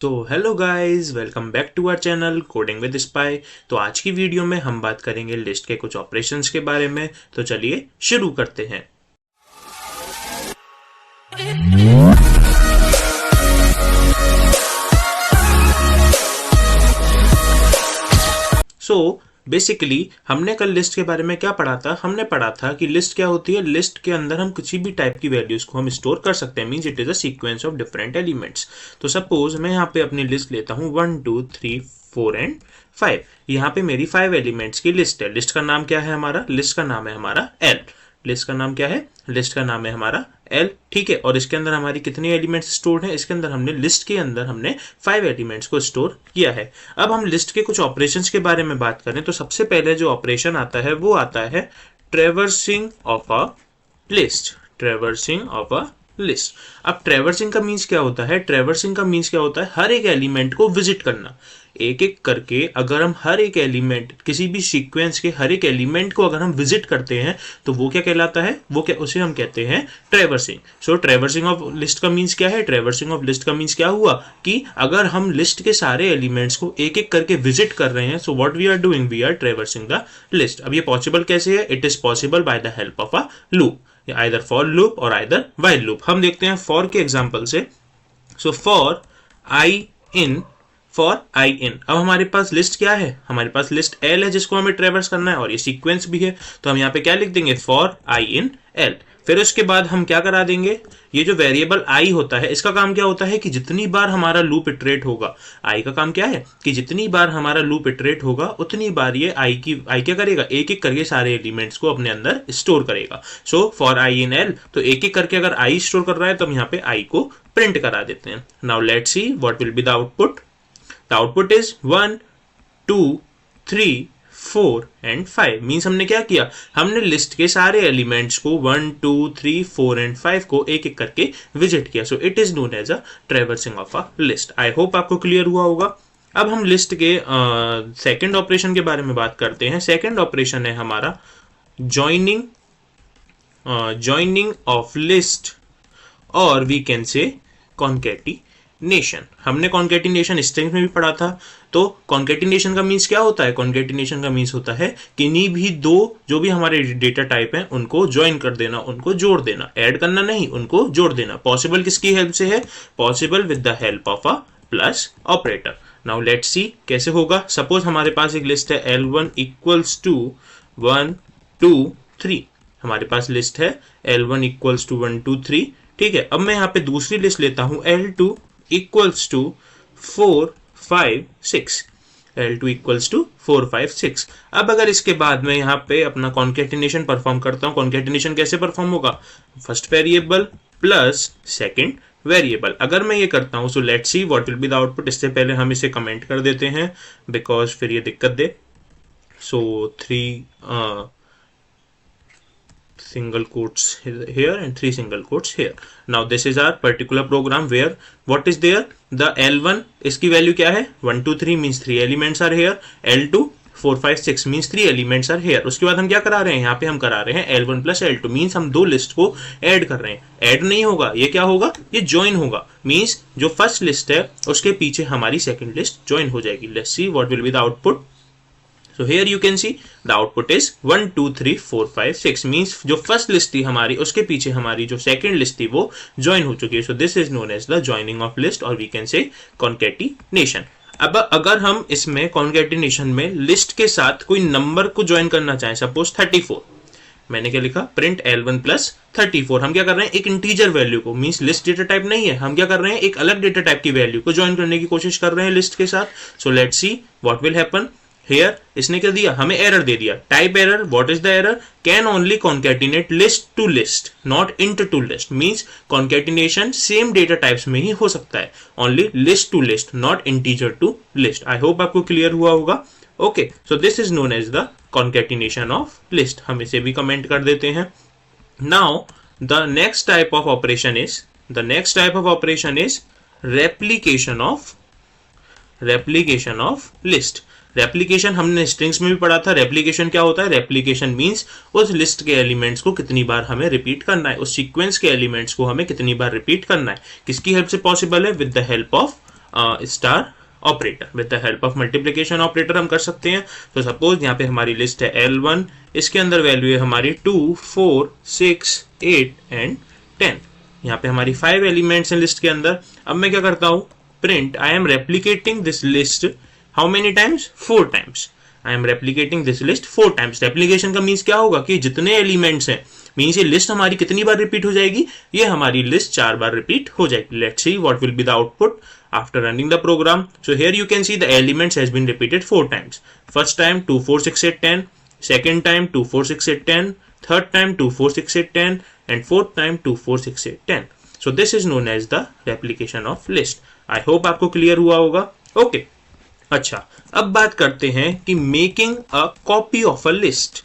तो hello guys, welcome back to our channel coding with spy. तो आज की वीडियो में हम बात करेंगे लिस्ट के कुछ ऑपरेशंस के बारे में। तो चलिए शुरू करते हैं। बेसिकली हमने कल लिस्ट के बारे में क्या पढ़ा था? हमने पढ़ा था कि लिस्ट क्या होती है। लिस्ट के अंदर हम किसी भी टाइप की वैल्यूज को हम स्टोर कर सकते हैं। Means it is a sequence of different elements. तो सपोज मैं यहाँ पे अपनी लिस्ट लेता हूँ 1 2 3 4 एंड 5। यहाँ पे मेरी 5 एलिमेंट्स की लिस्ट है। लिस्ट का नाम क्या है हमारा? लिस्ट का नाम है हमारा एल। लिस्ट का नाम क्या है? लिस्ट का नाम है हमारा एल। ठीक है। और इसके अंदर हमारी कितने एलिमेंट्स स्टोर्ड हैं? इसके अंदर हमने लिस्ट के अंदर हमने 5 एलिमेंट्स को स्टोर किया है। अब हम लिस्ट के कुछ ऑपरेशंस के बारे में बात करें तो सबसे पहले जो ऑपरेशन आता है वो आता है traversing of a list. Traversing of a list. अब ट्रैवर्सिंग का मीन्स क्या होता है? ट्रैवर्सिंग का मीन्स क्या होता है? हर एक एलिमेंट को विजिट करना। एक एक करके अगर हम हर एक एलिमेंट, किसी भी सीक्वेंस के हर एक एलिमेंट को अगर हम विजिट करते हैं तो वो क्या कहलाता है? वो क्या, उसे हम कहते हैं traversing. So traversing of list का मीन्स क्या है? ट्रैवर्सिंग ऑफ लिस्ट का मीन्स क्या हुआ कि अगर हम लिस्ट के सारे एलिमेंट्स को एक एक करके विजिट कर रहे हैं, so what we are doing, we are traversing the list. अब ये पॉसिबल कैसे है? It is possible by the help of a loop, either for loop और आइदर व्हाइल लूप। हम देखते हैं फॉर के एग्जांपल से। So for i in, for i in. अब हमारे पास लिस्ट क्या है? हमारे पास लिस्ट एल है जिसको हमें ट्रैवर्स करना है और ये सीक्वेंस भी है। तो हम यहाँ पे क्या लिख देंगे? For i in L. फिर उसके बाद हम क्या करा देंगे? ये जो वेरिएबल आई होता है इसका काम क्या होता है कि जितनी बार हमारा लूप इटरेट होगा, आई का काम क्या है कि जितनी बार हमारा लूप इटरेट होगा उतनी बार ये आई क्या करेगा? एक एक करके सारे एलिमेंट्स को अपने अंदर स्टोर करेगा। सो फॉर आई इन एल, तो एक एक करके अगर आई स्टोर कर रहा है तो हम यहाँ पे आई को प्रिंट करा देते हैं। Now let's see what will be the output. The output is 1 2 3 4 and 5। Means हमने क्या किया? हमने लिस्ट के सारे एलिमेंट्स को 1 2 3 4 and 5 को एक एक करके विजिट किया। So it is known as a traversing of a list. I hope आपको क्लियर हुआ होगा। अब हम लिस्ट के सेकंड ऑपरेशन के बारे में बात करते हैं। सेकंड ऑपरेशन है हमारा ज्वाइनिंग, ज्वाइनिंग ऑफ लिस्ट, और वी कैन से कॉन्कैटिनेशन। हमने कॉन्कैटिनेशन स्ट्रिंग्स में भी पढ़ा था। तो कॉन्कैटिनेशन का मीन्स क्या होता है? कॉन्कैटिनेशन का मीन्स होता है किन्हीं भी दो जो भी हमारे डेटा टाइप हैं उनको ज्वाइन कर देना, उनको जोड़ देना। ऐड करना नहीं, उनको जोड़ देना। पॉसिबल किसकी हेल्प से है? Possible with the help of a plus operator. Now let's see कैसे होगा। सपोज हमारे पास एक लिस्ट है L1 इक्वल्स टू 1 2 3। हमारे पास लिस्ट है L1 इक्वल्स टू 1 2 3। ठीक है। अब मैं यहाँ पे दूसरी लिस्ट लेता हूं L2 equals to 4 5 6। L2 equals to 4 5 6। अब अगर इसके बाद मैं यहाँ पे अपना कॉन्कैटिनेशन परफॉर्म करता हूँ, कॉन्कैटिनेशन कैसे परफॉर्म होगा? First variable plus second variable. अगर मैं ये करता हूँ सो let's see what will be the output. इससे पहले हम इसे कमेंट कर देते हैं बिकॉज फिर ये दिक्कत दे। सो 3 single quotes here and 3 single quotes here. Now this is our particular program where what is there? The L1 इसकी वैल्यू क्या है? 1 2 3 means 3 elements are here. L2 4 5 6 means 3 elements are here. उसके बाद हम क्या करा रहे हैं? यहाँ पे हम करा रहे हैं L1 plus L2 means हम दो लिस्ट को ऐड कर रहे हैं। ऐड नहीं होगा, ये क्या होगा? ये ज्वाइन होगा। मीन्स जो फर्स्ट लिस्ट है उसके पीछे हमारी सेकंड लिस्ट ज्वाइन हो जाएगी। Let's see what will be the output. So here you can see the output is 1 2 3 4 5 6 means जो फर्स्ट लिस्ट थी हमारी उसके पीछे हमारी जो सेकंड लिस्ट थी वो ज्वाइन हो चुकी है। So this is known as the joining of list or we can say concatenation। अब अगर हम इसमें concatenation में लिस्ट के साथ कोई नंबर को ज्वाइन करना चाहें, सपोज 34, मैंने क्या लिखा? Print L1 plus 34। हम क्या कर रहे हैं? एक इंटीजर वैल्यू को, मींस लिस्ट डेटा टाइप नहीं है, हम क्या कर रहे हैं? एक अलग डेटा टाइप की वैल्यू को ज्वाइन करने की कोशिश कर रहे हैं लिस्ट के साथ। So let's see what will happen here. इसने क्या दिया? हमें एरर दे दिया। Type error. What is the error? Can only concatenate list to list not int to list. Means concatenation same data types में ही हो सकता है, only list to list not integer to list. I hope आपको clear हुआ होगा। Okay, so this is known as the concatenation of list. हम इसे भी कमेंट कर देते हैं। Now the next type of operation is replication of list. Replication हमने स्ट्रिंग्स में भी पढ़ा था। रेप्लिकेशन क्या होता है? रेप्लिकेशन मींस उस लिस्ट के एलिमेंट्स को कितनी बार हमें रिपीट करना है, उस सीक्वेंस के एलिमेंट्स को हमें कितनी बार रिपीट करना है। किसकी हेल्प से पॉसिबल है? With the help of star operator, with the help of multiplication operator हम कर सकते हैं। तो सपोज यहाँ पे हमारी लिस्ट है L1, इसके अंदर वैल्यू है हमारी 2, 4, 6, 8 एंड 10। यहाँ पे हमारी 5 एलिमेंट्स हैं लिस्ट के अंदर। अब मैं क्या करता हूँ, print I am replicating this list how many times, 4 times. I am replicating this list 4 times. Replication का मीन्स क्या होगा कि जितने एलिमेंट्स हैं, मीन्स ये लिस्ट हमारी कितनी बार रिपीट हो जाएगी, ये हमारी लिस्ट 4 बार रिपीट हो जाएगी। Let's see what will be the output after running the program. So here you can see the elements has been repeated 4 times. First time 2, 4, 6, 8, 10. Second time 2, 4, 6, 8, 10. Third time 2, 4, 6, 8, 10. And fourth time 2, 4, 6, 8, 10. So this is known as the replication of list. I hope आपको clear हुआ होगा। Okay. अच्छा, अब बात करते हैं कि making a copy of a list.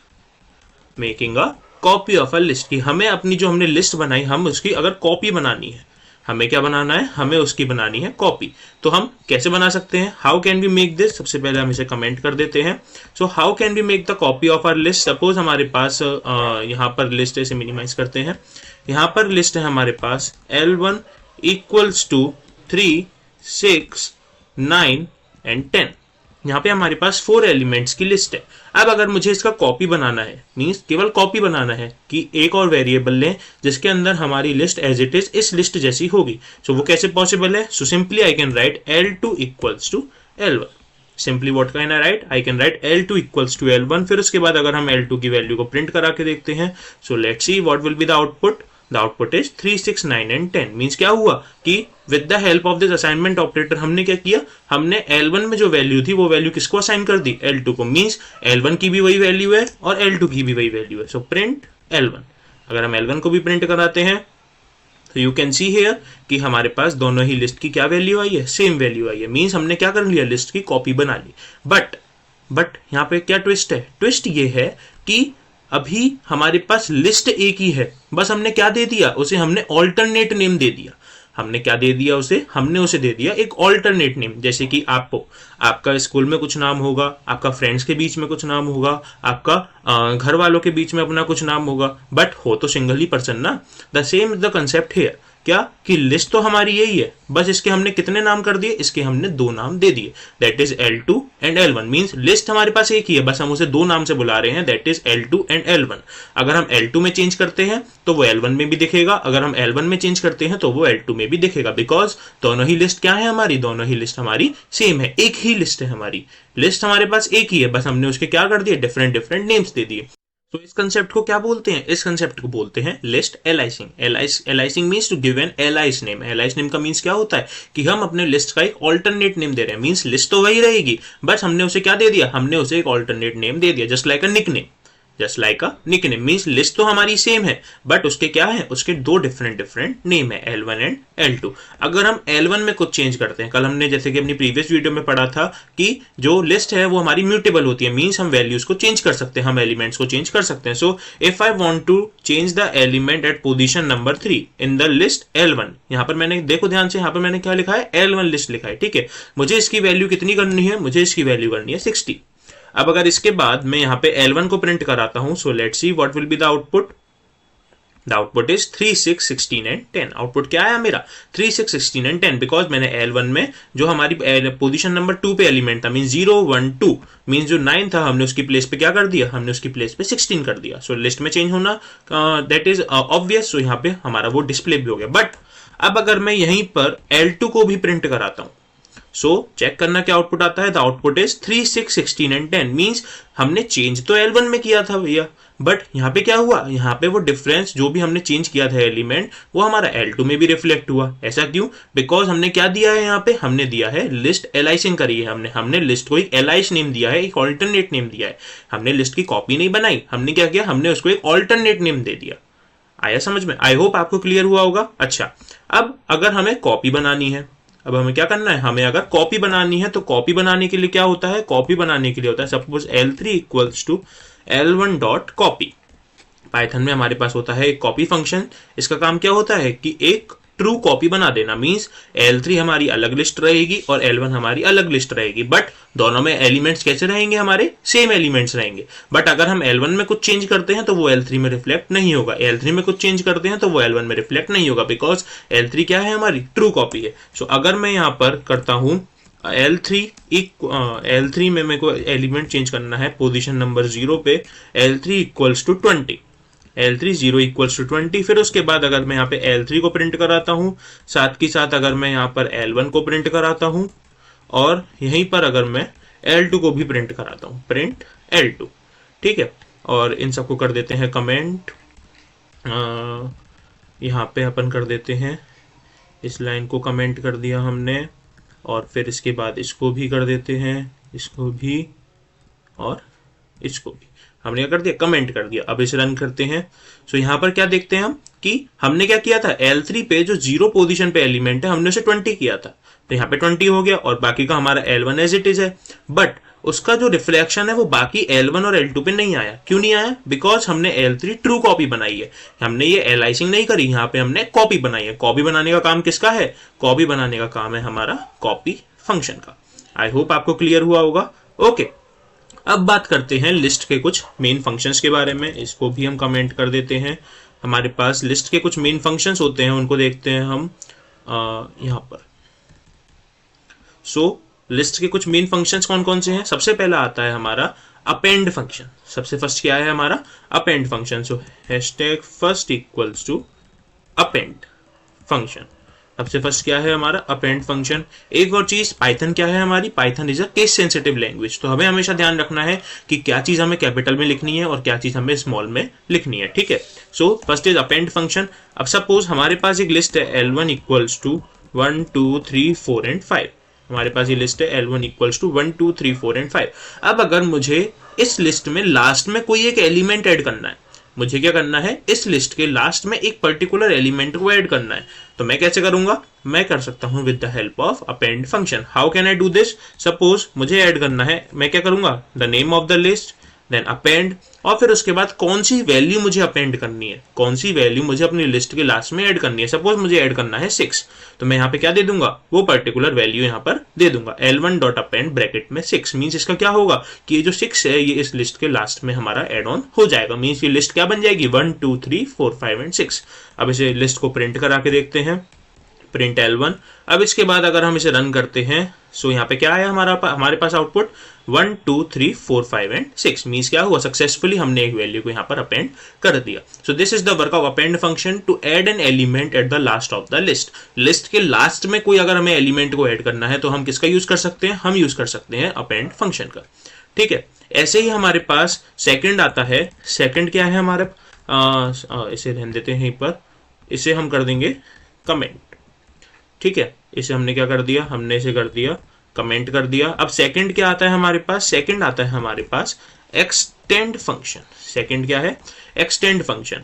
Making a copy of a list, कि हमें अपनी जो हमने लिस्ट बनाई, हम उसकी अगर कॉपी बनानी है, हमें क्या बनाना है, हमें उसकी बनानी है कॉपी। तो हम कैसे बना सकते हैं, how can we make this, सबसे पहले हम इसे कमेंट कर देते हैं। So how can we make the copy of our list. Suppose हमारे पास यहाँ पर लिस्ट ऐसे मिनिमाइज करते हैं, यहाँ पर लिस्ट है हमारे पास L1 इक्वल्स टू 3, 6, 9 एंड 10। यहाँ पे हमारे पास 4 एलिमेंट्स की लिस्ट है। अब अगर मुझे इसका कॉपी बनाना है, मीन्स केवल कॉपी बनाना है कि एक और वेरिएबल लें जिसके अंदर हमारी लिस्ट एज इट इज इस लिस्ट जैसी होगी। सो वो कैसे पॉसिबल है, so simply I can write L2 equals to L1। Simply what can I write, I can write L2 equals to L1। फिर उसके बाद अगर हम L2 की वैल्यू को प्रिंट करा के देखते हैं, सो let's see what will be the output. The output is 3, 6, 9 and 10। Means क्या हुआ कि with the help of this assignment operator हमने क्या किया, हमने L1 में जो वैल्यू थी वो वैल्यू किसको असाइन कर दी, L2 को। मीन्स L1 की भी वही वैल्यू है और L2 की भी वही वैल्यू है। So print L1। अगर हम L1 को भी प्रिंट कराते हैं तो यू कैन सी हियर कि हमारे पास दोनों ही लिस्ट की क्या वैल्यू आई है, सेम वैल्यू आई है। मीन्स हमने क्या कर लिया, लिस्ट की कॉपी बना ली। बट यहाँ पे क्या ट्विस्ट है, ट्विस्ट ये है कि अभी हमारे पास लिस्ट एक ही है, बस हमने क्या दे दिया उसे, हमने ऑल्टरनेट नेम दे दिया। हमने क्या दे दिया उसे, हमने उसे दे दिया एक ऑल्टरनेट नेम। जैसे कि आपको, आपका स्कूल में कुछ नाम होगा, आपका फ्रेंड्स के बीच में कुछ नाम होगा, आपका घर वालों के बीच में अपना कुछ नाम होगा, बट हो तो सिंगल ही पर्सन ना। The same is the concept here, क्या कि लिस्ट तो हमारी यही है, बस इसके हमने कितने नाम कर दिए, इसके हमने 2 नाम दे दिए, that is L2 and L1। Means list हमारे पास एक ही है, बस हम उसे 2 नाम से बुला रहे हैं, that is L2 and L1। अगर हम L2 में चेंज करते हैं तो वो L1 में भी दिखेगा, अगर हम L1 में चेंज करते हैं तो वो L2 में भी दिखेगा, बिकॉज दोनों ही लिस्ट क्या है हमारी, दोनों ही लिस्ट हमारी सेम है, एक ही लिस्ट है हमारी, लिस्ट हमारे पास एक ही है, बस हमने उसके क्या कर दिए, डिफरेंट डिफरेंट नेम्स दे दिए। तो इस कंसेप्ट को क्या बोलते हैं, इस कंसेप्ट को बोलते हैं list aliasing. Aliasing means to give an alias name. Alias name का मीन्स क्या होता है कि हम अपने लिस्ट का एक ऑल्टरनेट नेम दे रहे हैं। मीन्स लिस्ट तो वही रहेगी, बस हमने उसे क्या दे दिया, हमने उसे एक ऑल्टरनेट नेम दे दिया, जस्ट लाइक अ निकनेम। जस्ट लाइक अ निकनेम मीन्स लिस्ट तो हमारी सेम है, बट उसके क्या है, उसके 2 डिफरेंट नेम है, L1 एंड L2। अगर हम L1 में कुछ चेंज करते हैं, कल हमने जैसे कि अपनी प्रीवियस वीडियो में पढ़ा था कि जो लिस्ट है वो हमारी म्यूटेबल होती है, मीन्स हम वैल्यूज को चेंज कर सकते हैं, हम एलिमेंट्स को चेंज कर सकते हैं। So if I want to change the element at position number 3 in the list L1, यहाँ पर मैंने, देखो ध्यान से, यहाँ पर मैंने क्या लिखा है, L1 लिस्ट लिखा है, ठीक है। मुझे इसकी वैल्यू कितनी करनी है, मुझे इसकी वैल्यू करनी है 60। अब अगर इसके बाद मैं यहाँ पे L1 को प्रिंट कराता हूं, so let's see what will be the output. The output is 3, 6, 16 and 10। Output क्या आया मेरा, 3, 6, 16 एंड 10, बिकॉज मैंने L1 में जो हमारी पोजीशन नंबर 2 पे एलिमेंट था, मीन 0, 1, 2, मीन जो 9 था, हमने उसकी प्लेस पे क्या कर दिया, हमने उसकी प्लेस पे 16 कर दिया। सो लिस्ट में चेंज होना दैट इज ऑब्वियस। सो यहाँ पे हमारा वो डिस्प्ले भी हो गया। बट अब अगर मैं यहीं पर L2 को भी प्रिंट कराता हूं, सो चेक करना क्या आउटपुट आता है। The output is 3, 6, 16 and 10। Means हमने चेंज तो L1 में किया था भैया, बट यहाँ पे क्या हुआ, यहाँ पे वो डिफरेंस जो भी हमने चेंज किया था एलिमेंट, वो हमारा L2 में भी रिफ्लेक्ट हुआ। ऐसा क्यों, बिकॉज हमने क्या दिया है, यहाँ पे हमने दिया है लिस्ट एलाइसिंग करी है, हमने लिस्ट को एक एलाइस नेम दिया है, एक ऑल्टरनेट नेम दिया है। हमने लिस्ट की कॉपी नहीं बनाई, हमने क्या किया, हमने उसको एक ऑल्टरनेट नेम दे दिया। आया समझ में, आई होप आपको क्लियर हुआ होगा। अच्छा, अब अगर हमें कॉपी बनानी है, अब हमें क्या करना है, हमें अगर कॉपी बनानी है तो कॉपी बनाने के लिए क्या होता है, कॉपी बनाने के लिए होता है suppose L3 equals to L1 dot copy. Python में हमारे पास होता है एक कॉपी फंक्शन। इसका काम क्या होता है कि एक ट्रू कॉपी बना देना। मींस L3 हमारी अलग लिस्ट रहेगी और L1 हमारी अलग लिस्ट रहेगी, बट दोनों में एलिमेंट्स कैसे रहेंगे, हमारे सेम एलिमेंट्स रहेंगे। बट अगर हम L1 में कुछ चेंज करते हैं तो वो L3 में रिफ्लेक्ट नहीं होगा, L3 में कुछ चेंज करते हैं तो वो L1 में रिफ्लेक्ट नहीं होगा, बिकॉज L3 क्या है, हमारी ट्रू कॉपी है। सो अगर मैं यहाँ पर करता हूँ L3 में मेरे को एलिमेंट चेंज करना है पोजीशन नंबर 0 पे, L3 equals to 20, L3 0 equals to 20। फिर उसके बाद अगर मैं यहाँ पे L3 को प्रिंट कराता हूँ, साथ ही साथ अगर मैं यहाँ पर L1 को प्रिंट कराता हूँ, और यहीं पर अगर मैं L2 को भी प्रिंट कराता हूँ, प्रिंट L2, ठीक है। और इन सबको कर देते हैं कमेंट, यहाँ पे अपन कर देते हैं, इस लाइन को कमेंट कर दिया हमने, और फिर इसके बाद इसको भी कर देते हैं, इसको भी और इसको भी हमने क्या कर दिया, कमेंट कर दिया। अब इसे रन करते हैं। सो यहाँ पर क्या देखते हैं हम कि हमने क्या किया था, L3 पे जो 0 पोजीशन पे एलिमेंट है हमने उसे 20 किया था, तो यहाँ पे 20 हो गया, और बाकी का हमारा L1 एज इट इज है। बट उसका जो रिफ्लेक्शन है वो बाकी L1 और L2 पे नहीं आया। क्यों नहीं आया, बिकॉज हमने L3 ट्रू कॉपी बनाई है, हमने ये एलाइसिंग नहीं करी, यहाँ पे हमने कॉपी बनाई है। कॉपी बनाने का काम किसका है, कॉपी बनाने का काम है हमारा कॉपी फंक्शन का। आई होप आपको क्लियर हुआ होगा। ओके, अब बात करते हैं लिस्ट के कुछ मेन फंक्शंस के बारे में। इसको भी हम कमेंट कर देते हैं। हमारे पास लिस्ट के कुछ मेन फंक्शंस होते हैं, उनको देखते हैं हम यहाँ पर। सो लिस्ट के कुछ मेन फंक्शंस कौन कौन से हैं। सबसे पहला आता है हमारा अपेंड फंक्शन। सबसे फर्स्ट क्या है हमारा, append function. So hashtag first equals to append function. सबसे फर्स्ट क्या है हमारा, अपेंड फंक्शन। एक और चीज, पाइथन क्या है हमारी, Python is a case sensitive language. तो हमें हमेशा ध्यान रखना है कि क्या चीज हमें कैपिटल में लिखनी है और क्या चीज हमें स्मॉल में लिखनी है, ठीक है। So first is append function. अब सपोज हमारे पास एक लिस्ट है L1 इक्वल्स टू 1 2 3 4 एंड 5। हमारे पास ये लिस्ट है L1 इक्वल्स टू 1 2 3 4 एंड 5। अब अगर मुझे इस लिस्ट में लास्ट में कोई एक एलिमेंट ऐड करना है, मुझे क्या करना है, इस लिस्ट के लास्ट में एक पर्टिकुलर एलिमेंट को ऐड करना है, तो मैं कैसे करूंगा, मैं कर सकता हूं with the help of append function. How can I do this, suppose मुझे ऐड करना है, मैं क्या करूंगा, the name of the list, then append, और फिर उसके बाद कौन सी वैल्यू मुझे अपेंड करनी है, कौन सी वैल्यू मुझे अपनी लिस्ट के लास्ट में ऐड करनी है। सपोज मुझे ऐड करना है 6, तो मैं यहाँ पे क्या दे दूंगा, वो पर्टिकुलर वैल्यू यहाँ पर दे दूंगा, L1 डॉट अपेंड ब्रैकेट में 6। मीन्स इसका क्या होगा कि ये जो 6 है ये इस लिस्ट के लास्ट में हमारा एड ऑन हो जाएगा। मीन्स ये लिस्ट क्या बन जाएगी, 1 2 3 4 5 एंड 6। अब इसे लिस्ट को प्रिंट करा के देखते हैं, प्रिंट L1। अब इसके बाद अगर हम इसे रन करते हैं, सो यहाँ पे क्या है हमारे पास आउटपुट 1 2 3 4 5 एंड 6। मीन्स क्या हुआ, सक्सेसफुली हमने एक वैल्यू को यहाँ पर अपेंड कर दिया। So this is the work of append function to add an element at the last of the list. List के लास्ट में कोई अगर हमें एलिमेंट को ऐड करना है तो हम किसका यूज कर सकते हैं, हम यूज कर सकते हैं अपेंड फंक्शन का, ठीक है। ऐसे ही हमारे पास सेकंड आता है। सेकंड क्या है हमारे, इसे रहने देते हैं यहीं पर, इसे हम कर देंगे कमेंट, ठीक है। इसे हमने क्या कर दिया, हमने इसे कर दिया कमेंट कर दिया। अब सेकंड क्या आता है हमारे पास, सेकंड आता है हमारे पास एक्सटेंड फंक्शन। सेकंड क्या है, एक्सटेंड फंक्शन।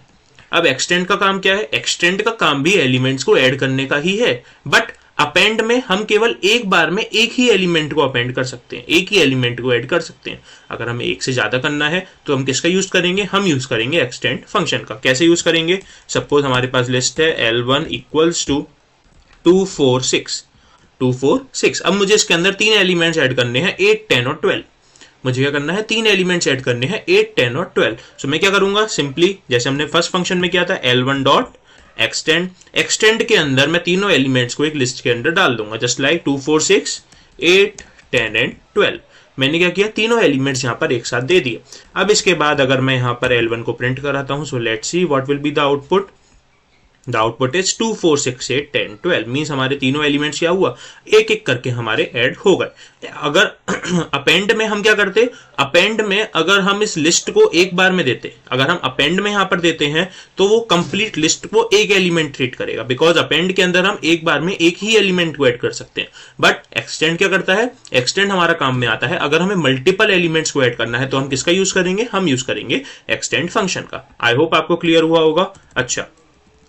अब एक्सटेंड का काम क्या है, एक्सटेंड का काम भी एलिमेंट्स को ऐड करने का ही है, बट अपेंड में हम केवल एक बार में एक ही एलिमेंट को अपेंड कर सकते हैं, एक ही एलिमेंट को ऐड कर सकते हैं। अगर हमें एक से ज्यादा करना है तो हम किसका यूज करेंगे, हम यूज करेंगे एक्सटेंड फंक्शन का। कैसे यूज करेंगे, सपोज हमारे पास लिस्ट है L1 इक्वल्स टू 2 4 6 2 4 6। अब मुझे इसके अंदर 3 एलिमेंट्स ऐड करने हैं, 8 10 और 12। मुझे क्या करना है, 3 एलिमेंट्स ऐड करने हैं, 8 10 और 12। सो मैं क्या करूंगा, सिंपली जैसे हमने फर्स्ट फंक्शन में किया था, L1 डॉट एक्सटेंड, एक्सटेंड के अंदर मैं तीनों एलिमेंट्स को एक लिस्ट के अंदर डाल दूंगा, जस्ट लाइक 2 4 6 8 10 एंड 12। मैंने क्या किया, तीनों एलिमेंट्स यहाँ पर एक साथ दे दिए। अब इसके बाद अगर मैं यहाँ पर L1 को प्रिंट कराता हूँ, सो let's see what will be the output. The output is 2 4 6 8 10 12। Means हमारे तीनों एलिमेंट्स क्या हुआ, एक एक करके हमारे ऐड हो गए। अगर अपेंड में हम क्या करते, अपेंड में अगर हम इस लिस्ट को एक बार में देते, अगर हम अपेंड में यहाँ पर देते हैं तो वो कंप्लीट लिस्ट को एक एलिमेंट ट्रीट करेगा, बिकॉज अपेंड के अंदर हम एक बार में एक ही एलिमेंट को ऐड कर सकते हैं। बट एक्सटेंड क्या करता है, एक्सटेंड हमारा काम में आता है अगर हमें मल्टीपल एलिमेंट्स को ऐड करना है, तो हम किसका यूज करेंगे, हम यूज करेंगे एक्सटेंड फंक्शन का। आई होप आपको क्लियर हुआ होगा। अच्छा,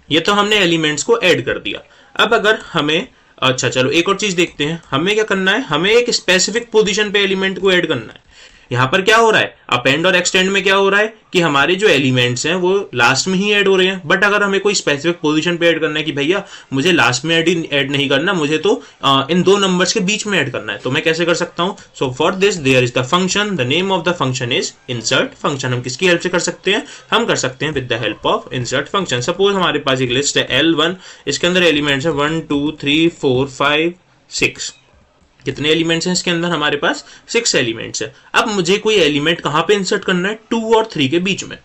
ये तो हमने एलिमेंट्स को ऐड कर दिया। अब अगर हमें, अच्छा चलो एक और चीज देखते हैं, हमें क्या करना है, हमें एक स्पेसिफिक पोजीशन पे एलिमेंट को ऐड करना है। यहाँ पर क्या हो रहा है, अपेंड और एक्सटेंड में क्या हो रहा है कि हमारे जो एलिमेंट्स हैं वो लास्ट में ही ऐड हो रहे हैं। बट अगर हमें कोई स्पेसिफिक पोजीशन पे ऐड करना है कि भैया मुझे लास्ट में ऐड नहीं करना, मुझे तो इन दो नंबर्स के बीच में ऐड करना है, तो मैं कैसे कर सकता हूँ? So for this there is the function, the name of the function is insert function. हम किसकी हेल्प से कर सकते हैं? हम कर सकते हैं with the help of insert function. Suppose हमारे पास एक लिस्ट है L1, इसके अंदर एलिमेंट्स है 1 2 3 4 5 6। कितने एलिमेंट्स हैं इसके अंदर? हमारे पास 6 एलिमेंट्स है। अब मुझे कोई एलिमेंट कहां पे इंसर्ट करना है? 2 और 3 के बीच में।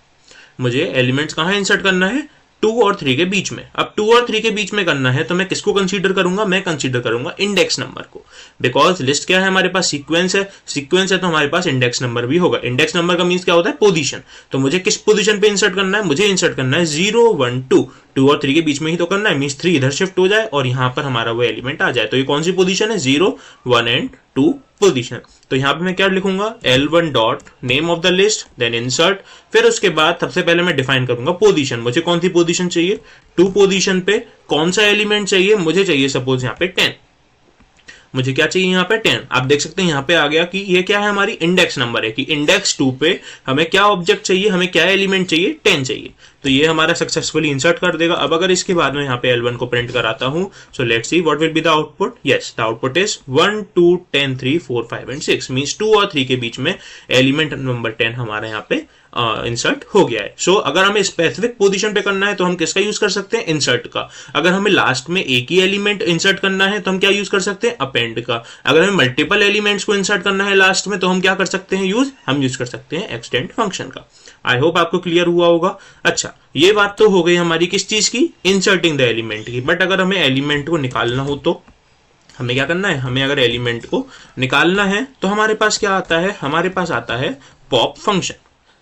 मुझे एलिमेंट्स कहां इंसर्ट करना है? 2 और 3 के बीच में। अब 2 और 3 के बीच में करना है तो मैं किसको कंसीडर करूंगा? मैं कंसीडर करूंगा इंडेक्स नंबर को, बिकॉज लिस्ट क्या है हमारे पास? सीक्वेंस है। सीक्वेंस है तो हमारे पास इंडेक्स नंबर भी होगा। इंडेक्स नंबर का मीन्स क्या होता है? पोजीशन। तो मुझे किस पोजीशन पे इंसर्ट करना है? मुझे इंसर्ट करना है 0 1 2। 2 और 3 के बीच में ही तो करना है, मीन्स 3 इधर शिफ्ट हो जाए और यहां पर हमारा वो एलिमेंट आ जाए। तो ये कौन सी पोजीशन है? 0 1 एंड 2 पोजीशन। तो यहां पे मैं क्या लिखूंगा? L1 dot name of the list, then insert. फिर उसके बाद सबसे पहले मैं डिफाइन करूंगा पोजीशन। मुझे कौन सी पोजीशन चाहिए? 2 पोजीशन पे कौन सा एलिमेंट चाहिए? मुझे चाहिए सपोज यहाँ पे 10। मुझे क्या चाहिए यहाँ पे? 10। आप देख सकते हैं यहाँ पे आ गया कि ये क्या है? हमारी इंडेक्स नंबर है कि इंडेक्स 2 पे हमें क्या ऑब्जेक्ट चाहिए, हमें क्या एलिमेंट चाहिए? 10 चाहिए। तो ये हमारा सक्सेसफुली इंसर्ट कर देगा। अब अगर इसके बाद में यहाँ पे L1 को प्रिंट कराता हूं, so let's see what will be the output. Yes, the output is 1 2 10 3 4 5 and 6, means 2 और 3 के बीच में एलिमेंट नंबर 10 हमारे यहाँ पे इंसर्ट हो गया है। सो अगर हमें स्पेसिफिक पोजीशन पे करना है तो हम किसका यूज कर सकते हैं? इंसर्ट का। अगर हमें लास्ट में एक ही एलिमेंट इंसर्ट करना है तो हम क्या यूज कर सकते हैं? अपेंड का। अगर हमें मल्टीपल एलिमेंट्स को इंसर्ट करना है लास्ट में तो हम क्या कर सकते हैं यूज? हम यूज कर सकते हैं एक्सटेंड फंक्शन का। आई होप आपको क्लियर हुआ होगा। अच्छा, ये बात तो हो गई हमारी किस चीज की? इंसर्टिंग द एलिमेंट की। बट अगर हमें एलिमेंट को निकालना हो तो हमें क्या करना है? हमें अगर एलिमेंट को निकालना है तो हमारे पास क्या आता है? हमारे पास आता है पॉप फंक्शन।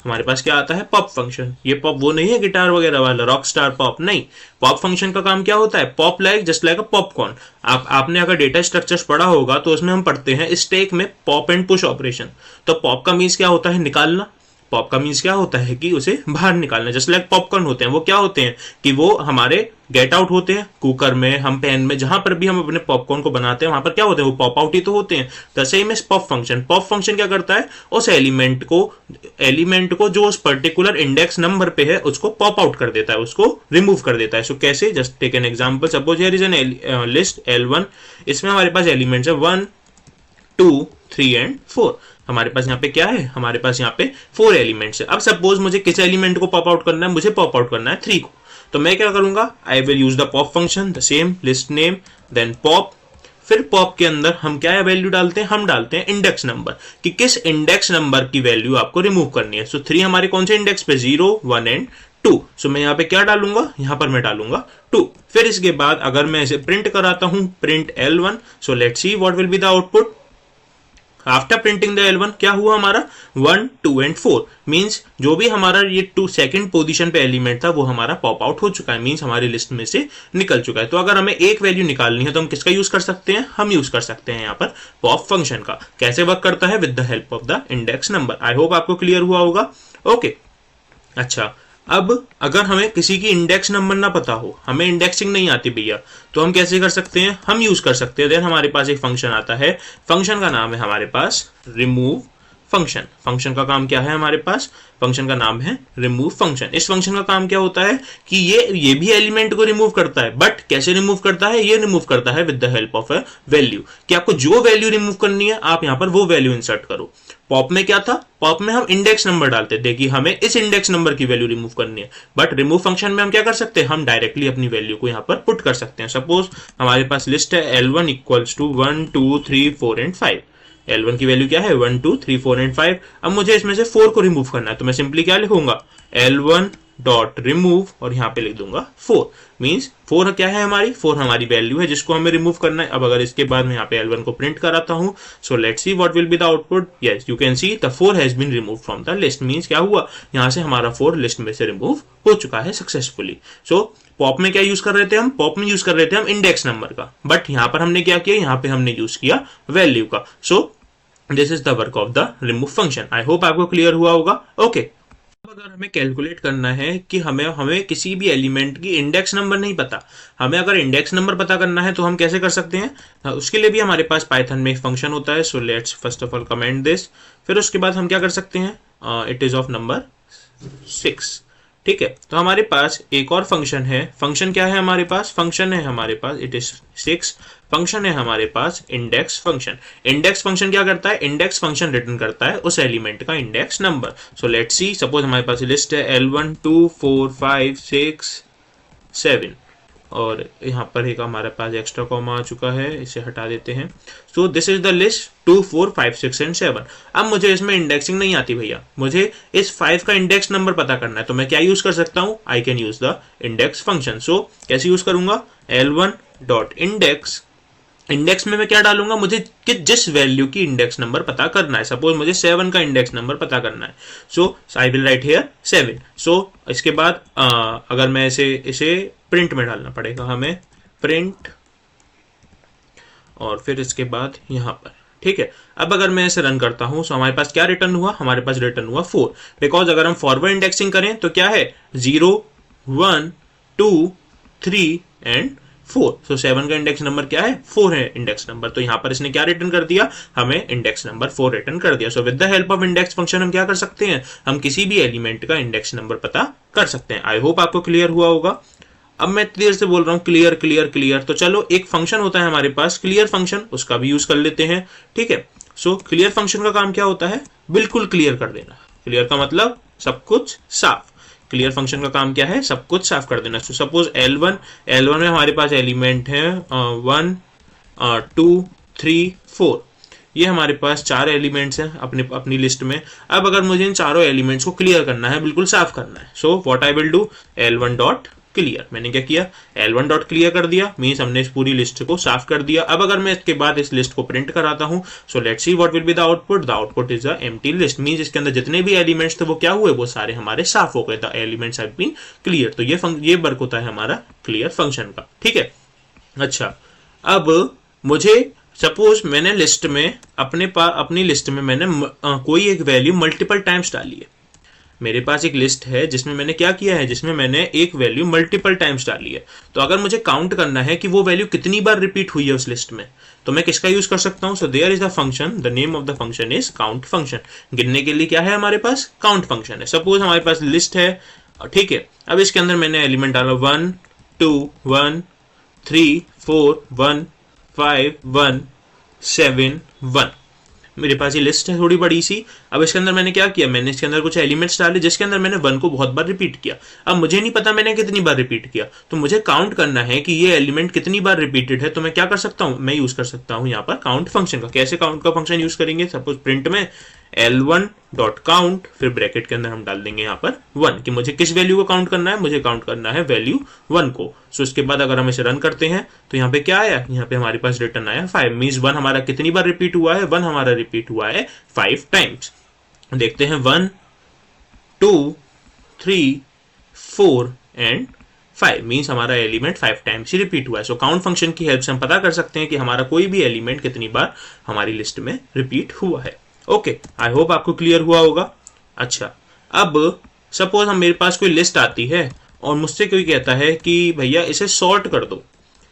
हमारे पास क्या आता है? Pop function. ये पॉप वो नहीं है गिटार वगैरह वाला रॉक स्टार पॉप, नहीं। पॉप फंक्शन का काम क्या होता है? पॉप लाइक, जस्ट लाइक अ पॉपकॉर्न। आपने अगर डेटा स्ट्रक्चर्स पढ़ा होगा तो उसमें हम पढ़ते हैं स्टैक में पॉप एंड पुश ऑपरेशन। तो पॉप का मीन्स क्या होता है? निकालना। पॉप का मीन्स क्या होता है? कि उसे बाहर निकालना। जस्ट लाइक पॉपकॉर्न होते हैं, वो क्या होते हैं कि वो हमारे गेट आउट होते हैं। कुकर में, हम पैन में, जहां पर भी हम अपने पॉपकॉर्न को बनाते हैं वहां पर क्या होते हैं? वो पॉप आउट ही तो होते हैं। तो same is pop function. Pop function क्या करता है? उस एलिमेंट को जो उस पर्टिकुलर इंडेक्स नंबर पे है उसको पॉप आउट कर देता है, उसको रिमूव कर देता है। सो कैसे? Just take an example. Suppose here is an list L1। इसमें हमारे पास एलिमेंट्स है 1 2 3 एंड 4। हमारे पास यहाँ पे क्या है? हमारे पास यहाँ पे 4 एलिमेंट्स है। अब सपोज मुझे किस एलिमेंट को पॉप आउट करना है? मुझे पॉप आउट करना है 3 को। तो मैं क्या करूंगा? I will use the pop function, the same list name, then pop. फिर पॉप के अंदर हम क्या वैल्यू डालते हैं? हम डालते हैं इंडेक्स नंबर, कि किस इंडेक्स नंबर की वैल्यू आपको रिमूव करनी है। सो 3 हमारे कौन से इंडेक्स पे? 0 1 एंड 2। सो मैं यहाँ पे क्या डालूंगा? यहाँ पर मैं डालूंगा 2। फिर इसके बाद अगर मैं इसे प्रिंट कराता हूं, print L1। So let's see what will be the output. After printing the L1 क्या हुआ हमारा? 1 2 एंड 4, मींस जो भी हमारा ये 2 सेकंड पोजीशन पे एलिमेंट था वो हमारा पॉप आउट हो चुका है, मींस हमारी लिस्ट में से निकल चुका है। तो अगर हमें एक वैल्यू निकालनी है तो हम किसका यूज कर सकते हैं? हम यूज कर सकते हैं यहाँ पर पॉप फंक्शन का। कैसे वर्क करता है? With the help of the index number. I hope आपको क्लियर हुआ होगा। ओके, अच्छा, अब अगर हमें किसी की इंडेक्स नंबर ना पता हो, हमें इंडेक्सिंग नहीं आती भैया, तो हम कैसे कर सकते हैं? हम यूज कर सकते हैं। देन हमारे पास एक फंक्शन आता है, फंक्शन का नाम है हमारे पास रिमूव फंक्शन। फंक्शन का काम क्या है? हमारे पास फंक्शन का नाम है रिमूव फंक्शन। इस फंक्शन का काम क्या होता है कि ये भी एलिमेंट को रिमूव करता है। बट कैसे रिमूव करता है? ये रिमूव करता है with the help of a value, कि आपको जो वैल्यू रिमूव करनी है आप यहां पर वो वैल्यू इंसर्ट करो। पॉप में क्या था? पॉप में हम इंडेक्स नंबर डालते थे कि हमें इस इंडेक्स नंबर की वैल्यू रिमूव करनी है। बट रिमूव फंक्शन में हम क्या कर सकते हैं? हम डायरेक्टली अपनी वैल्यू को यहां पर पुट कर सकते हैं। सपोज हमारे पास लिस्ट है L1 equals to 1 2 3 4 and 5। L1 की वैल्यू क्या है? 1 2 3 4 एंड 5। अब मुझे इसमें से 4 को रिमूव करना है, तो मैं सिंपली क्या लिखूंगा? L1 डॉट रिमूव और यहां पे लिख दूंगा 4। मींस 4 क्या है? हमारी 4 हमारी वैल्यू है जिसको हमें रिमूव करना है। अब अगर इसके बाद मैं यहाँ पे L1 को प्रिंट कराता हूं, so let's see what will be the output. Yes, you can see the 4 has been remove from the list. Means क्या हुआ? यहां से हमारा 4 लिस्ट में से रिमूव हो चुका है सक्सेसफुली। सो पॉप में क्या यूज कर रहे थे हम? पॉप में यूज कर रहे थे हम इंडेक्स नंबर का। बट यहां पर हमने क्या किया? यहां पे हमने यूज किया वैल्यू का। सो this is the work of the remove function. I hope आपको क्लियर हुआ होगा। ओके, अगर हमें कैलकुलेट करना है कि हमें किसी भी एलिमेंट की इंडेक्स नंबर नहीं पता, हमें अगर इंडेक्स नंबर पता करना है तो हम कैसे कर सकते हैं? उसके लिए भी हमारे पास पाइथन में एक फंक्शन होता है। So let's first of all comment this. फिर उसके बाद हम क्या कर सकते हैं? It is of number 6। ठीक है, तो हमारे पास एक और फंक्शन है। फंक्शन क्या है हमारे पास? फंक्शन है हमारे पास इट इज 6। फंक्शन है हमारे पास इंडेक्स फंक्शन। इंडेक्स फंक्शन क्या करता है? इंडेक्स फंक्शन रिटर्न करता है उस एलिमेंट का index number. So let's C, suppose हमारे पास लिस्ट है L1 2 4 5 6 7 और यहाँ पर एक हमारे पास एक्स्ट्रा कॉमा आ चुका है, इसे हटा देते हैं। सो this is the list 2 4 5 6 and 7। अब मुझे इसमें इंडेक्सिंग नहीं आती भैया, मुझे इस 5 का इंडेक्स नंबर पता करना है, तो मैं क्या यूज कर सकता हूँ? I can use the index function. So कैसे यूज करूंगा? L1 dot index. इंडेक्स में मैं क्या डालूंगा? मुझे कि जिस वैल्यू की इंडेक्स नंबर पता करना है। सपोज मुझे 7 का इंडेक्स नंबर पता करना है, सो आई विल राइट हियर 7। सो इसके बाद अगर मैं इसे प्रिंट में डालना पड़ेगा हमें, प्रिंट, और फिर इसके बाद यहां पर। ठीक है, अब अगर मैं इसे रन करता हूं तो हमारे पास क्या रिटर्न हुआ? हमारे पास रिटर्न हुआ 4। बिकॉज अगर हम फॉरवर्ड इंडेक्सिंग करें तो क्या है? 0 1 2 3 एंड 4। सो 7 का इंडेक्स नंबर क्या है? 4 है इंडेक्स नंबर। तो यहां पर इसने क्या रिटर्न कर दिया? हमें इंडेक्स नंबर 4 रिटर्न कर दिया। So with the help of index function हम क्या कर सकते हैं? हम किसी भी एलिमेंट का इंडेक्स नंबर पता कर सकते हैं। आई होप आपको क्लियर हुआ होगा। अब मैं क्लियर से बोल रहा हूं, क्लियर क्लियर क्लियर। तो चलो, एक फंक्शन होता है हमारे पास क्लियर फंक्शन, उसका भी यूज कर लेते हैं। ठीक है, सो क्लियर फंक्शन का काम क्या होता है? बिल्कुल क्लियर कर देना। क्लियर का मतलब सब कुछ साफ। क्लियर फंक्शन का काम क्या है? सब कुछ साफ कर देना। सो सपोज L1 में हमारे पास एलिमेंट है 1 2 3 4। ये हमारे पास 4 एलिमेंट्स हैं अपनी लिस्ट में। अब अगर मुझे इन चारों एलिमेंट्स को क्लियर करना है, बिल्कुल साफ करना है, so what I will do? L1 dot clear. मैंने क्या किया? L1 डॉट क्लियर कर दिया, मीन्स हमने इस पूरी लिस्ट को साफ कर दिया। अब अगर मैं इसके बाद इस लिस्ट को प्रिंट कराता हूं, so let's see what will be the output. The output is a empty list, means इसके अंदर जितने भी एलिमेंट्स थे वो क्या हुए? वो सारे हमारे साफ हो गए। The elements have been clear. तो ये वर्क होता है हमारा क्लियर फंक्शन का। ठीक है, अच्छा, अब मुझे सपोज मैंने लिस्ट में अपनी लिस्ट में मैंने कोई एक वैल्यू मल्टीपल टाइम्स डाली है। मेरे पास एक लिस्ट है जिसमें मैंने क्या किया है? जिसमें मैंने एक वैल्यू मल्टीपल टाइम्स डाली है। तो अगर मुझे काउंट करना है कि वो वैल्यू कितनी बार रिपीट हुई है उस लिस्ट में, तो मैं किसका यूज कर सकता हूं? So there is a function, the name of the function is count function. गिनने के लिए क्या है हमारे पास? काउंट फंक्शन है। सपोज हमारे पास लिस्ट है, ठीक है, अब इसके अंदर मैंने एलिमेंट डाला 1 2 1 3 4 1 5 1 7 1। मेरे पास ये लिस्ट है थोड़ी बड़ी सी। अब इसके अंदर मैंने क्या किया? मैंने इसके अंदर कुछ एलिमेंट्स डाले जिसके अंदर मैंने 1 को बहुत बार रिपीट किया। अब मुझे नहीं पता मैंने कितनी बार रिपीट किया, तो मुझे काउंट करना है कि ये एलिमेंट कितनी बार रिपीटेड है। तो मैं क्या कर सकता हूं? मैं यूज कर सकता हूं यहाँ पर काउंट फंक्शन का। कैसे काउंट का फंक्शन यूज करेंगे? सपोज प्रिंट में L1 डॉट काउंट, फिर ब्रैकेट के अंदर हम डाल देंगे यहाँ पर 1 कि मुझे किस वैल्यू को काउंट करना है? मुझे काउंट करना है वैल्यू 1 को। सो इसके बाद अगर हम इसे रन करते हैं तो यहाँ पे क्या आया? यहाँ पे हमारे पास रिटर्न आया 5। मींस 1 हमारा कितनी बार रिपीट हुआ है? 1 हमारा रिपीट हुआ है 5 टाइम्स। देखते हैं 1 2 3 4 एंड 5, मीन्स हमारा एलिमेंट 5 टाइम्स ही रिपीट हुआ है। सो काउंट फंक्शन की हेल्प से हम पता कर सकते हैं कि हमारा कोई भी एलिमेंट कितनी बार हमारी लिस्ट में रिपीट हुआ है। ओके, आई होप आपको क्लियर हुआ होगा। अच्छा, अब सपोज मेरे पास कोई लिस्ट आती है और मुझसे कोई कहता है कि भैया इसे सॉर्ट कर दो,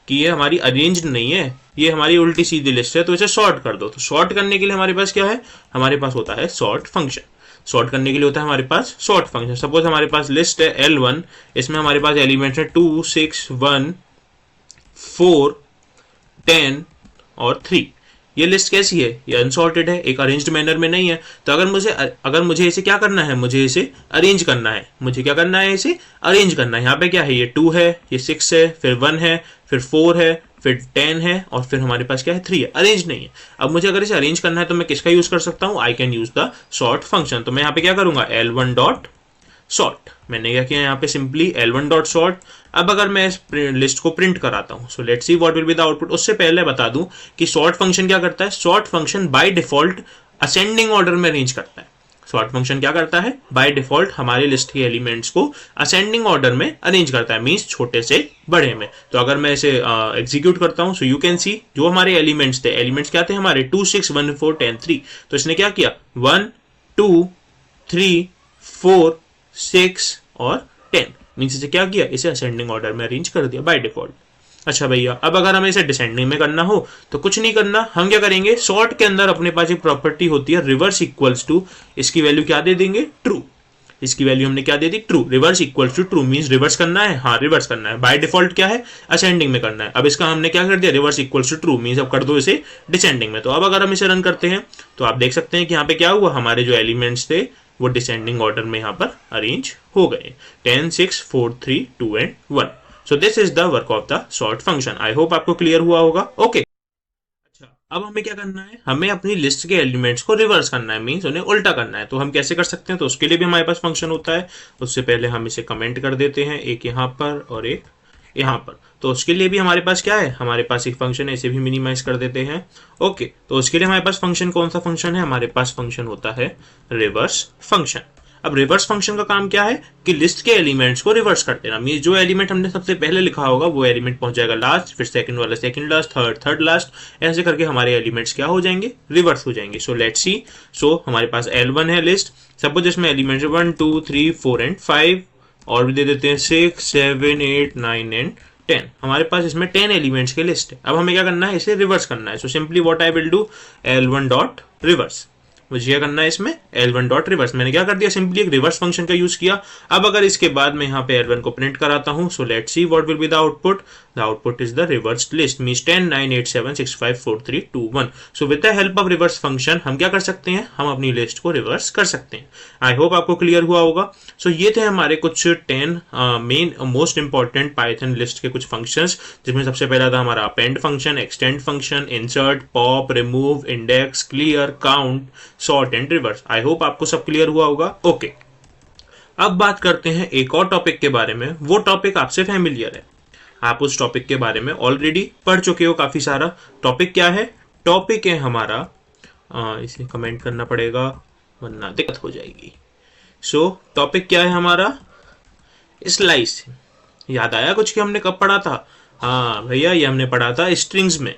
कि ये हमारी अरेंज्ड नहीं है, ये हमारी उल्टी सीधी लिस्ट है, तो इसे सॉर्ट कर दो। तो सॉर्ट करने के लिए हमारे पास क्या है? हमारे पास होता है सॉर्ट फंक्शन। सॉर्ट करने के लिए होता है हमारे पास सॉर्ट फंक्शन। सपोज हमारे पास लिस्ट है L1, इसमें हमारे पास एलिमेंट्स है 2 6 1 4 10 और 3। ये लिस्ट कैसी है? ये अनसॉर्टेड है, एक अरेंज्ड मैनर में नहीं है। तो अगर मुझे इसे क्या करना है? मुझे इसे अरेंज करना है। मुझे क्या करना है? इसे अरेंज करना है। यहाँ पे क्या है? ये 2 है, ये 6 है, फिर 1 है, फिर 4 है, फिर 10 है, और फिर हमारे पास क्या है? 3 है। अरेंज नहीं है। अब मुझे अगर इसे अरेंज करना है तो मैं किसका यूज कर सकता हूँ? I can use the sort function. तो मैं यहाँ पे क्या करूंगा? L1 dot sort. मैंने क्या किया यहाँ पे? Simply L1 dot sort. अब अगर मैं इस लिस्ट को प्रिंट कराता हूं, so let's see what will be the output. उससे पहले बता दूं कि सॉर्ट फंक्शन क्या करता है? Sort function by default ascending order में अरेंज करता है। सॉर्ट फंक्शन क्या करता है? बाय डिफॉल्ट हमारी लिस्ट के एलिमेंट्स को असेंडिंग ऑर्डर में अरेंज करता है, मींस छोटे से बड़े में। तो अगर मैं इसे एग्जीक्यूट करता हूं, सो यू कैन सी जो हमारे एलिमेंट्स थे, एलिमेंट्स क्या थे हमारे? 2 6 1 4 10 3। तो इसने क्या किया? 1 2 3 4 6 और 10। मीन्स इसे क्या किया, इसे असेंडिंग ऑर्डर में अरेंज कर दिया बाय डिफॉल्ट। अच्छा भैया, अब अगर हमें इसे डिसेंडिंग में करना हो तो कुछ नहीं करना, हम क्या करेंगे, सॉर्ट के अंदर अपने पास एक प्रॉपर्टी होती है रिवर्स इक्वल्स टू, इसकी वैल्यू क्या दे देंगे, ट्रू। इसकी वैल्यू हमने क्या दे दी, true. Reverse equals to true means reverse करना है, हाँ रिवर्स करना है। बाय डिफॉल्ट क्या है, असेंडिंग में करना है। अब इसका हमने क्या कर दिया, reverse equals to true means अब कर दो इसे डिसेंडिंग में। तो अब अगर हम इसे रन करते हैं तो आप देख सकते हैं कि यहाँ पे क्या हुआ, हमारे जो एलिमेंट्स थे वो डिसेंडिंग ऑर्डर में यहाँ पर अरेंज हो गए, 10, 6, 4, 3, 2 and 1। So this is the work of the sort function. I hope आपको क्लियर हुआ होगा। ओके अच्छा, अब हमें क्या करना है, हमें अपनी लिस्ट के एलिमेंट्स को रिवर्स करना है, मींस उन्हें उल्टा करना है। तो हम कैसे कर सकते हैं, तो उसके लिए भी हमारे पास फंक्शन होता है। उससे पहले हम इसे कमेंट कर देते हैं, एक यहाँ पर और एक यहाँ पर। तो उसके लिए भी हमारे पास क्या है, हमारे पास एक फंक्शन है, इसे भी मिनिमाइज कर देते हैं। ओके, तो उसके लिए हमारे पास फंक्शन कौन सा फंक्शन है, हमारे पास फंक्शन होता है रिवर्स फंक्शन। अब रिवर्स फंक्शन का काम क्या है कि लिस्ट के एलिमेंट्स को रिवर्स कर देना। मींस जो एलिमेंट हमने सबसे पहले लिखा होगा वो एलिमेंट पहुंच जाएगा लास्ट, फिर सेकंड वाला सेकंड लास्ट, थर्ड लास्ट, ऐसे करके हमारे एलिमेंट्स क्या हो जाएंगे, रिवर्स हो जाएंगे। सो लेट्स सी। सो हमारे पास L1 है लिस्ट, सपोज इसमें एलिमेंट्स 1, 2, 3, 4 एंड 5 और भी दे देते हैं 6, 7, 8, 9 एंड 10। हमारे पास इसमें 10 एलिमेंट्स की लिस्ट है। अब हमें क्या करना है, इसे रिवर्स करना है। So simply what I will do, L1 dot reverse. मुझे क्या करना है इसमें, L1 डॉट रिवर्स। मैंने क्या कर दिया, सिंपली एक रिवर्स फंक्शन का यूज किया। अब अगर इसके बाद मैं यहाँ पे L1 को प्रिंट कराता हूँ, सो let's see what will be the output. The output is the reversed list means 10, 9, 8, 7, 6, 5, 4, 3, 2, 1। So with the help of reverse function हम क्या कर सकते हैं, हम अपनी लिस्ट को रिवर्स कर सकते हैं। आई होप आपको क्लियर हुआ होगा। सो ये थे हमारे कुछ 10 main most important Python list के कुछ फंक्शंस, जिसमें सबसे पहला था हमारा append function, extend function, insert, pop, remove, index, clear, count, sort and reverse. I hope आपको सब क्लियर हुआ होगा। ओके, अब बात करते हैं एक और टॉपिक के बारे में। वो टॉपिक आपसे फैमिलियर है, आप उस टॉपिक के बारे में ऑलरेडी पढ़ चुके हो काफी सारा। टॉपिक क्या है, टॉपिक है हमारा, इसे कमेंट करना पड़ेगा वरना दिक्कत हो जाएगी। सो टॉपिक क्या है हमारा, स्लाइसिंग। याद आया कुछ कि हमने कब पढ़ा था, हाँ भैया ये हमने पढ़ा था स्ट्रिंग्स में।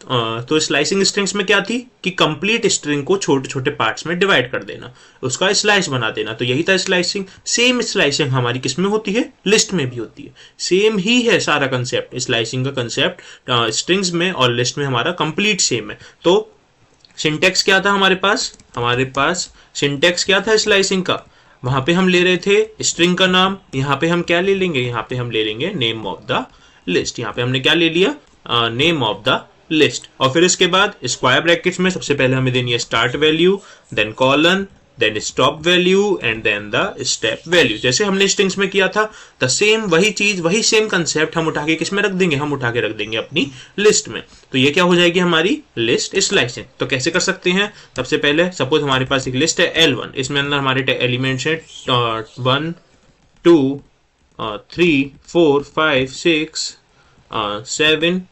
तो स्लाइसिंग स्ट्रिंग्स में क्या थी कि कंप्लीट स्ट्रिंग को छोटे छोटे पार्ट्स में डिवाइड कर देना, उसका स्लाइस बना देना। तो यही था स्लाइसिंग। सेम स्लाइसिंग हमारी किस में होती है, लिस्ट में भी होती है। सेम ही है सारा कंसेप्ट, स्लाइसिंग का कंसेप्ट स्ट्रिंग्स में और लिस्ट में हमारा कंप्लीट सेम है। तो सिंटेक्स क्या था हमारे पास सिंटेक्स क्या था स्लाइसिंग का, वहां पे हम ले रहे थे स्ट्रिंग का नाम, यहाँ पे हम क्या ले लेंगे, यहाँ पे हम ले लेंगे नेम ऑफ द लिस्ट। यहाँ पे हमने क्या ले लिया, नेम ऑफ द लिस्ट। और फिर इसके बाद स्क्वायर ब्रैकेट्स में सबसे पहले हमें देनी है start value, then colon, then stop value and then the step value. जैसे हमने स्ट्रिंग्स में किया था द सेम, वही चीज वही सेम कंसेप्ट हम उठा के किस में रख देंगे, हम उठा के रख देंगे अपनी लिस्ट में। तो ये क्या हो जाएगी हमारी लिस्ट स्लाइसिंग। तो कैसे कर सकते हैं, सबसे पहले सपोज हमारे पास एक लिस्ट है L1, इसमें अंदर हमारे एलिमेंट्स है 1, 2, 3, 4, 5, 6, 7,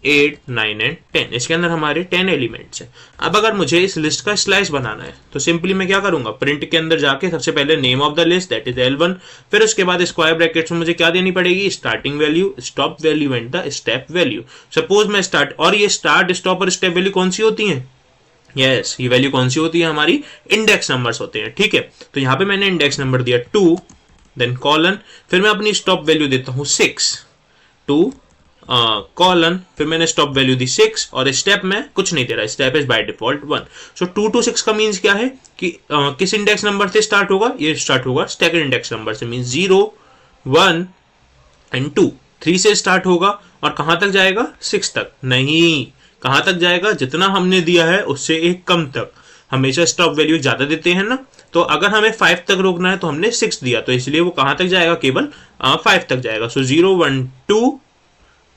8, 9 एंड 10। इसके अंदर हमारे 10 एलिमेंट्स हैं। अब अगर मुझे इस लिस्ट का स्लाइस बनाना है तो सिंपली मैं क्या करूंगा, प्रिंट के अंदर जाके सबसे पहले name of the list that is L1, फिर उसके बाद स्क्वायर ब्रैकेट्स में मुझे क्या देनी पड़ेगी, starting value, stop value and the step value. Suppose मैं स्टार्ट, और ये स्टार्ट, स्टॉप और स्टेप वैल्यू कौन सी होती है, यस ये वैल्यू कौन सी होती है, हमारी इंडेक्स नंबर्स होते हैं। ठीक है, तो यहाँ पे मैंने इंडेक्स नंबर दिया 2, देन कॉलन, फिर मैं अपनी स्टॉप वैल्यू देता हूँ 6, 2 कॉलन, फिर मैंने स्टॉप वैल्यू दी 6 और स्टेप में कुछ नहीं दे रहा, step is by default 1। So 2 to 6 का मीन्स क्या है कि किस इंडेक्स नंबर से स्टार्ट होगा, ये स्टार्ट होगा सेकंड इंडेक्स नंबर से, मीन्स 0, 1 एंड 2। 3 से स्टार्ट होगा और कहां तक जाएगा, 6 तक नहीं, कहां तक जाएगा, जितना हमने दिया है उससे एक कम तक। हमेशा स्टॉप वैल्यू ज्यादा देते हैं ना, तो अगर हमें 5 तक रोकना है तो हमने 6 दिया, तो इसलिए वो कहां तक जाएगा, केवल 5 तक जाएगा। सो 0, 1, 2,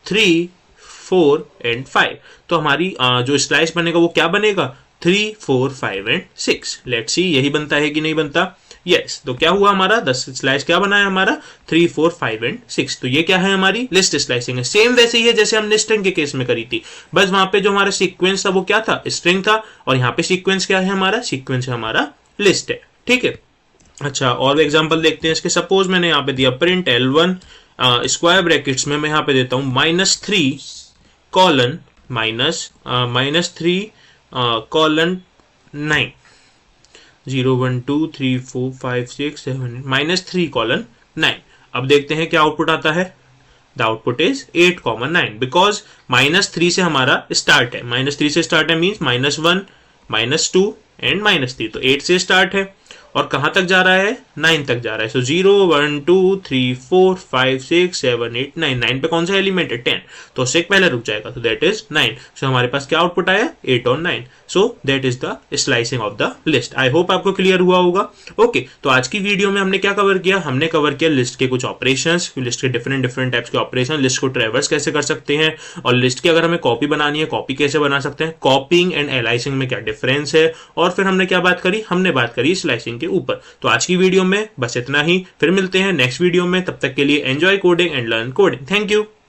3, 4 एंड 5। तो हमारी जो स्लाइस बनेगा वो क्या बनेगा, 3, 4, 5 एंड 6। लेट्स सी यही बनता है कि नहीं बनता, यस। तो क्या हुआ हमारा 10 स्लाइस क्या बना है हमारा, 3, 4, 5 एंड 6। तो ये क्या है, हमारी लिस्ट स्लाइसिंग है। सेम वैसे ही है जैसे हमने स्ट्रिंग के केस में करी थी, बस वहां पे जो हमारा सीक्वेंस था वो क्या था, स्ट्रिंग था, और यहाँ पे सीक्वेंस क्या है हमारा, सीक्वेंस है हमारा लिस्ट है। ठीक है, अच्छा और एग्जांपल देखते हैं इसके। सपोज मैंने यहाँ पे दिया प्रिंट L1, स्क्वायर ब्रैकेट्स में मैं यहाँ पे देता हूँ -3 कॉलन -3 कॉलन 9। 0 1 2 3 4 5 6 7 -3:9। अब देखते हैं क्या आउटपुट आता है। द आउटपुट इज 8,9 बिकॉज -3 से हमारा स्टार्ट है। -3 से स्टार्ट है मीन्स -1 -2 एंड -3, तो 8 से स्टार्ट है और कहां तक जा रहा है, 9 तक जा रहा है। सो 0 1 2 3 4 5 6 7 8 9, 9 पे कौन सा एलिमेंट है, 10, तो उससे पहले रुक जाएगा, तो दैट इज 9। सो हमारे पास क्या आउटपुट आया, 8 और 9। So that is the slicing of the list. I hope आपको क्लियर हुआ होगा। ओके, तो आज की वीडियो में हमने क्या कवर किया, हमने कवर किया लिस्ट के कुछ ऑपरेशंस, लिस्ट के डिफरेंट डिफरेंट टाइप्स के ऑपरेशन, लिस्ट को ट्रेवर्स कैसे कर सकते हैं, और लिस्ट की अगर हमें कॉपी बनानी है, कॉपी कैसे बना सकते हैं, कॉपिंग एंड एलाइसिंग में क्या डिफरेंस है, और फिर हमने क्या बात करी, हमने बात करी स्लाइसिंग के ऊपर। तो आज की वीडियो में बस इतना ही, फिर मिलते हैं नेक्स्ट वीडियो में। तब तक के लिए enjoy coding and learn coding. Thank you.